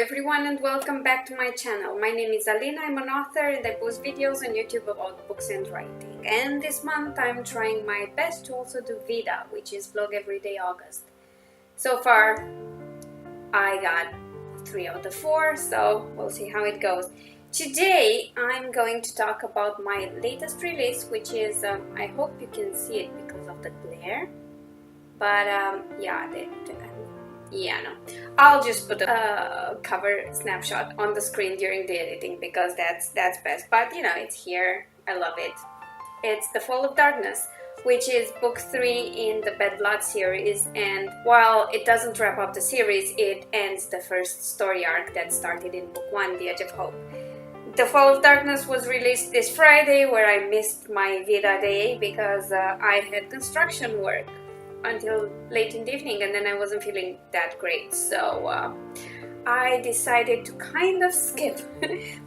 everyone and welcome back to my channel. My name is Alina, I'm an author and I post videos on YouTube about books and writing. And this month I'm trying my best to also do VEDA, which is Vlog Everyday August. So far I got 3 out of 4, so we'll see how it goes. Today I'm going to talk about my latest release, which is, I hope you can see it because of the glare, but I'll just put a cover snapshot on the screen during the editing because that's best. But you know, it's here. I love it. It's The Fall of Darkness, which is book 3 in the Bad Blood series, and while it doesn't wrap up the series, it ends the first story arc that started in book 1, The Edge of Hope. The Fall of Darkness was released this Friday, where I missed my VEDA day because I had construction work until late in the evening, and then I wasn't feeling that great, so I decided to kind of skip.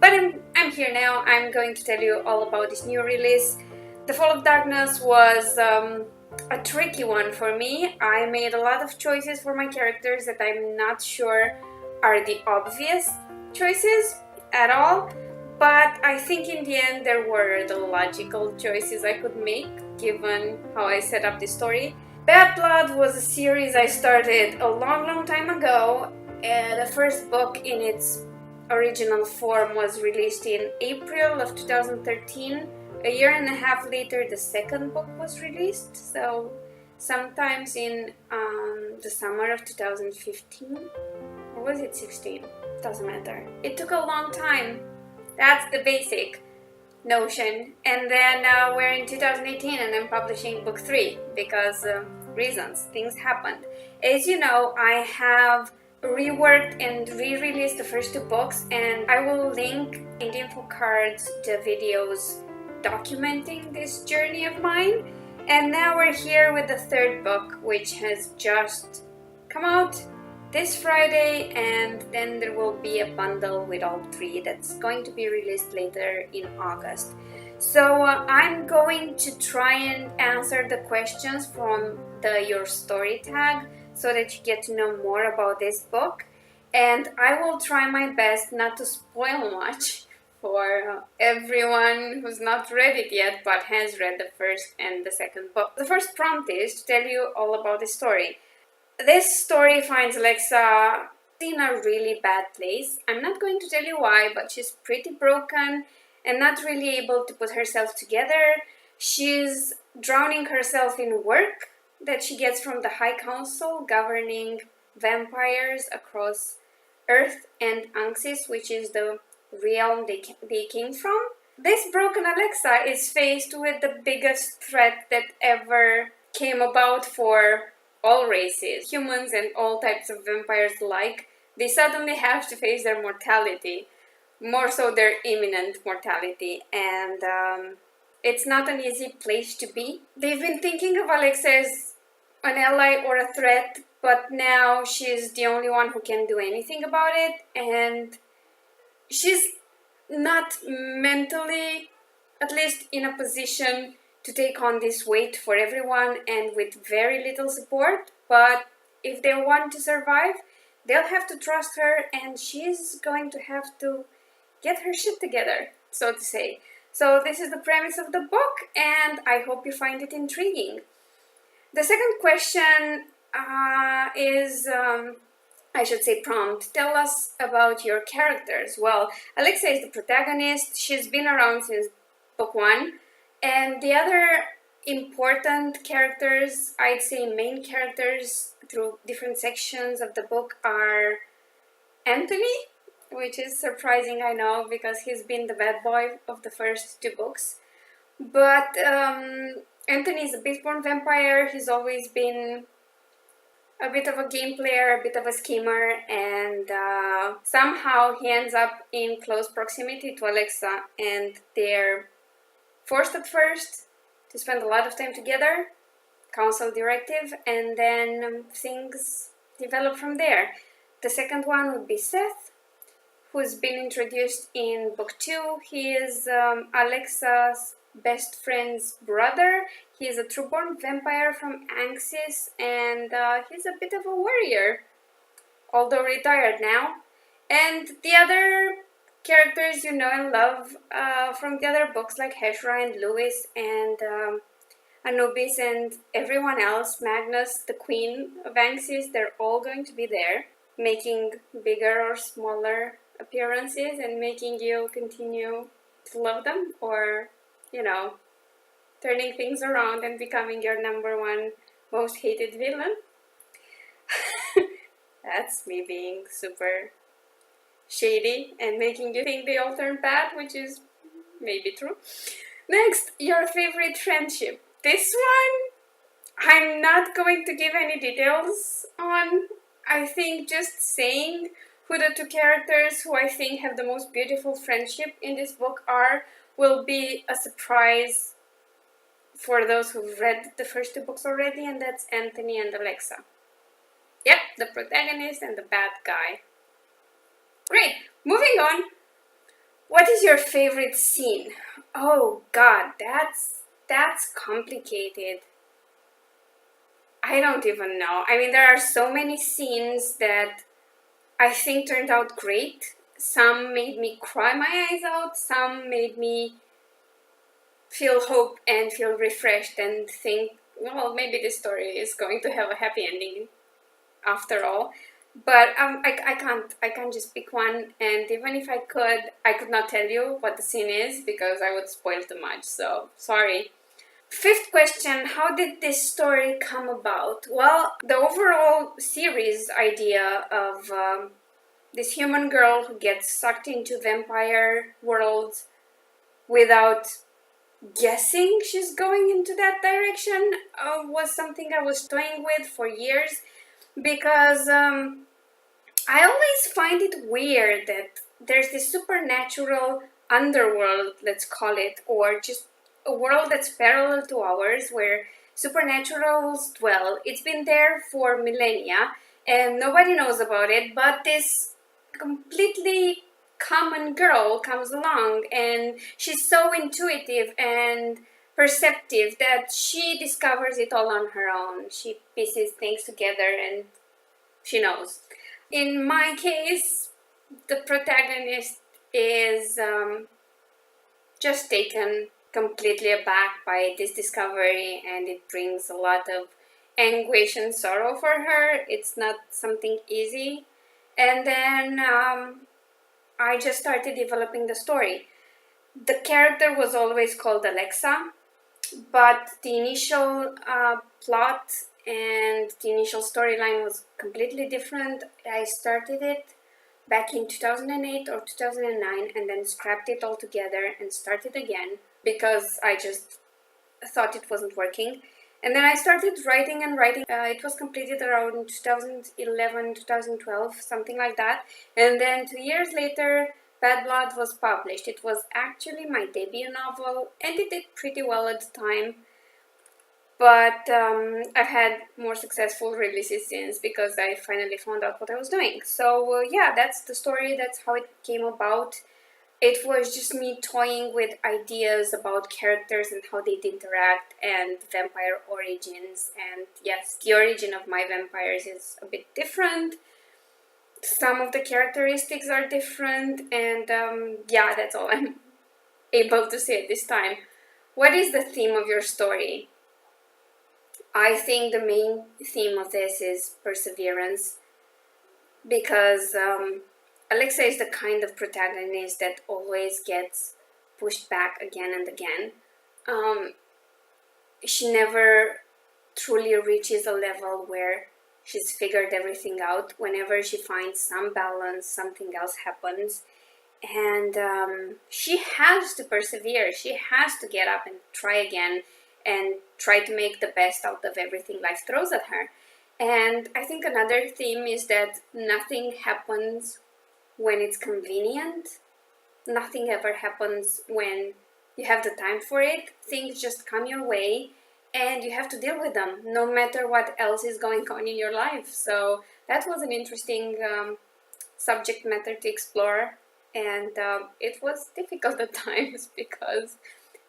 But I'm here now. I'm going to tell you all about this new release. The Fall of Darkness was a tricky one for me. I made a lot of choices for my characters that I'm not sure are the obvious choices at all, but I think in the end there were the logical choices I could make given how I set up the story. Bad Blood was a series I started a long time ago. The first book in its original form was released in April of 2013. A year and a half later, the second book was released, so sometimes in the summer of 2015, or was it 16? Doesn't matter. It took a long time. That's the basic notion. And then we're in 2018 and I'm publishing book 3 because reasons, things happened. As you know, I have reworked and re-released the first 2 books, and I will link in the info cards the videos documenting this journey of mine. And now we're here with the 3rd book, which has just come out this Friday, and then there will be a bundle with all 3 that's going to be released later in August. So I'm going to try and answer the questions from the Your Story tag so that you get to know more about this book, and I will try my best not to spoil much for everyone who's not read it yet but has read the first and the second book. The first prompt is to tell you all about the story. This story finds Alexa in a really bad place. I'm not going to tell you why, but she's pretty broken and not really able to put herself together. She's drowning herself in work that she gets from the High Council governing vampires across Earth and Anxis, which is the realm they came from. This broken Alexa is faced with the biggest threat that ever came about for all races, humans and all types of vampires alike. They suddenly have to face their mortality, more so their imminent mortality, and it's not an easy place to be. They've been thinking of Alexa as an ally or a threat, but now she's the only one who can do anything about it, and she's not mentally, at least, in a position to take on this weight for everyone and with very little support. But if they want to survive, they'll have to trust her, and she's going to have to get her shit together, so to say. So this is the premise of the book, and I hope you find it intriguing. The second question is, I should say prompt. Tell us about your characters. Well, Alexa is the protagonist. She's been around since book 1. And the other important characters, I'd say main characters through different sections of the book, are Anthony, which is surprising, I know, because he's been the bad boy of the first 2 books. But Anthony is a Beastborn vampire. He's always been a bit of a game player, a bit of a schemer, and somehow he ends up in close proximity to Alexa, and they're forced at first to spend a lot of time together, council directive, and then things develop from there. The second one would be Seth, who's been introduced in book 2. He is Alexa's best friend's brother. He is a true-born vampire from Anxis, and he's a bit of a warrior, although retired now. And the other characters you know and love from the other books, like Heshra and Lewis and Anubis and everyone else, Magnus, the queen of Anxis, they're all going to be there, making bigger or smaller appearances and making you continue to love them, or, you know, turning things around and becoming your number one most hated villain. That's me being super shady and making you think they all turn bad, which is maybe true. Next, your favorite friendship. This one, I'm not going to give any details on. I think just saying who the two characters who I think have the most beautiful friendship in this book are will be a surprise for those who've read the first two books already, and that's Anthony and Alexa. Yep, the protagonist and the bad guy. Great, moving on. What is your favorite scene? Oh god, that's complicated. I don't even know. I mean, there are so many scenes that I think turned out great. Some made me cry my eyes out, some made me feel hope and feel refreshed and think, well, maybe this story is going to have a happy ending after all. But I can't just pick one, and even if I could not tell you what the scene is because I would spoil too much, so sorry. Fifth question, how did this story come about? Well, the overall series idea of this human girl who gets sucked into vampire worlds without guessing she's going into that direction was something I was toying with for years, because I always find it weird that there's this supernatural underworld, let's call it, or just a world that's parallel to ours where supernaturals dwell. It's been there for millennia and nobody knows about it, but this completely common girl comes along and she's so intuitive and perceptive that she discovers it all on her own. She pieces things together and she knows. In my case, the protagonist is just taken completely aback by this discovery, and it brings a lot of anguish and sorrow for her. It's not something easy. And then I just started developing the story. The character was always called Alexa, but the initial plot and the initial storyline was completely different. I started it back in 2008 or 2009 and then scrapped it all together and started again because I just thought it wasn't working. And then I started writing and writing. It was completed around 2011, 2012, something like that. And then 2 years later, Bad Blood was published. It was actually my debut novel and it did pretty well at the time. But I've had more successful releases since because I finally found out what I was doing. So yeah, that's the story. That's how it came about. It was just me toying with ideas about characters and how they'd interact and vampire origins. And yes, the origin of my vampires is a bit different. Some of the characteristics are different. And yeah, that's all I'm able to say at this time. What is the theme of your story? I think the main theme of this is perseverance, because Alexa is the kind of protagonist that always gets pushed back again and again. She never truly reaches a level where she's figured everything out. Whenever she finds some balance, something else happens. And she has to persevere. She has to get up and try again and try to make the best out of everything life throws at her. And I think another theme is that nothing happens when it's convenient. Nothing ever happens when you have the time for it. Things just come your way and you have to deal with them no matter what else is going on in your life. So that was an interesting subject matter to explore, and it was difficult at times because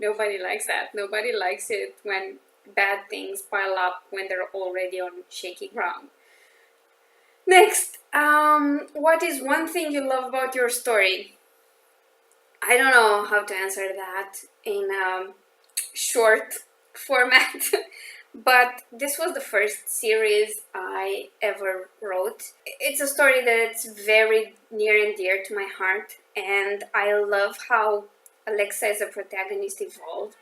nobody likes that. Nobody likes it when bad things pile up when they're already on shaky ground. Next, what is one thing you love about your story? I don't know how to answer that in short format, but this was the first series I ever wrote. It's a story that's very near and dear to my heart, and I love how Alexa as a protagonist evolved,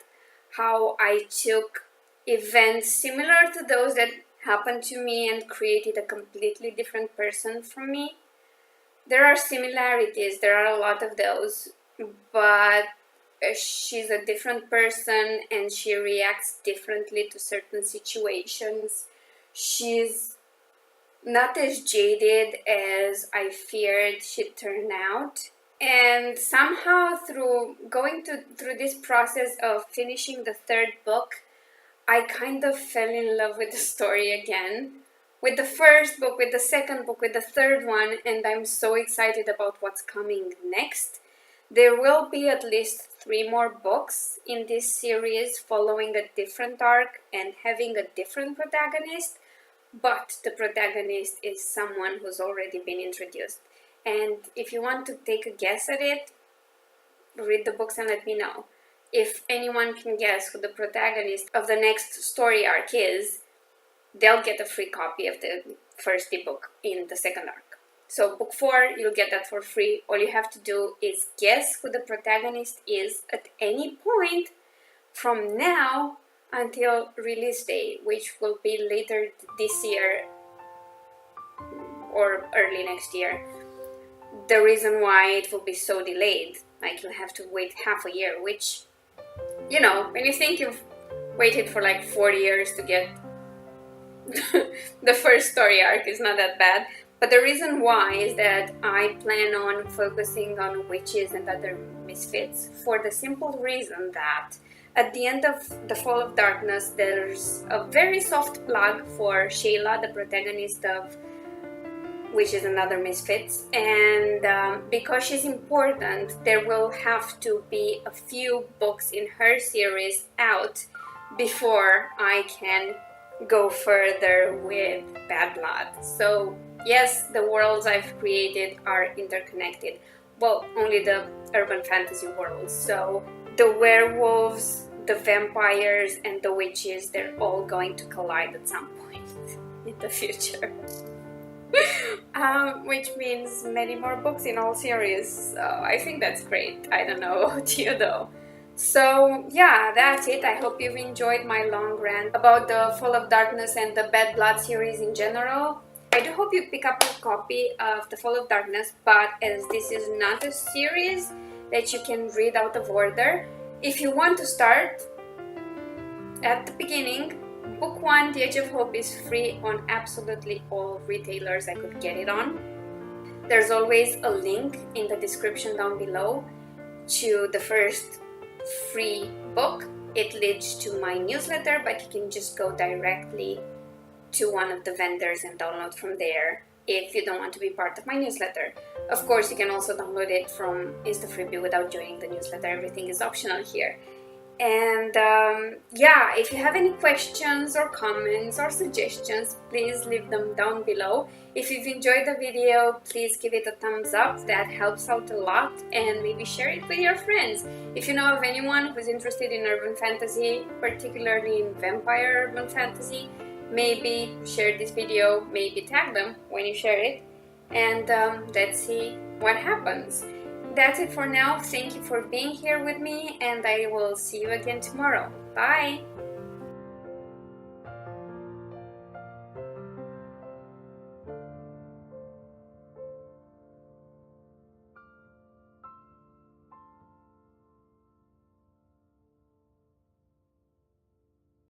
how I took events similar to those that happened to me and created a completely different person from me. There are similarities, there are a lot of those, but she's a different person and she reacts differently to certain situations. She's not as jaded as I feared she'd turn out. And somehow through through this process of finishing the third book, I kind of fell in love with the story again. With the first book, with the second book, with the third one, and I'm so excited about what's coming next. There will be at least 3 more books in this series following a different arc and having a different protagonist, but the protagonist is someone who's already been introduced. And if you want to take a guess at it, read the books and let me know. If anyone can guess who the protagonist of the next story arc is, they'll get a free copy of the first ebook in the second arc. So book 4, you'll get that for free. All you have to do is guess who the protagonist is at any point from now until release day, which will be later this year or early next year. The reason why it will be so delayed, like you'll have to wait half a year, which, you know, when you think you've waited for like 4 years to get the first story arc, is not that bad. But the reason why is that I plan on focusing on witches and other misfits for the simple reason that at the end of The Fall of Darkness, there's a very soft plug for Shayla, the protagonist of Witches and Other Misfits, and because she's important, there will have to be a few books in her series out before I can go further with Bad Blood. So yes, the worlds I've created are interconnected. Well, only the urban fantasy worlds. So the werewolves, the vampires, and the witches, they're all going to collide at some point in the future. Which means many more books in all series. So I think that's great. I don't know about you though. So yeah, that's it. I hope you've enjoyed my long rant about the Fall of Darkness and the Bad Blood series in general. I do hope you pick up a copy of The Fall of Darkness, but as this is not a series that you can read out of order, if you want to start at the beginning, Book 1, The Edge of Hope, is free on absolutely all retailers I could get it on. There's always a link in the description down below to the first free book. It leads to my newsletter, but you can just go directly to one of the vendors and download from there if you don't want to be part of my newsletter. Of course, you can also download it from InstaFreebie without joining the newsletter. Everything is optional here. And yeah, if you have any questions or comments or suggestions, please leave them down below. If you've enjoyed the video, please give it a thumbs up. That helps out a lot, and maybe share it with your friends. If you know of anyone who's interested in urban fantasy, particularly in vampire urban fantasy, maybe share this video, maybe tag them when you share it, and let's see what happens. That's it for now. Thank you for being here with me, and I will see you again tomorrow. Bye!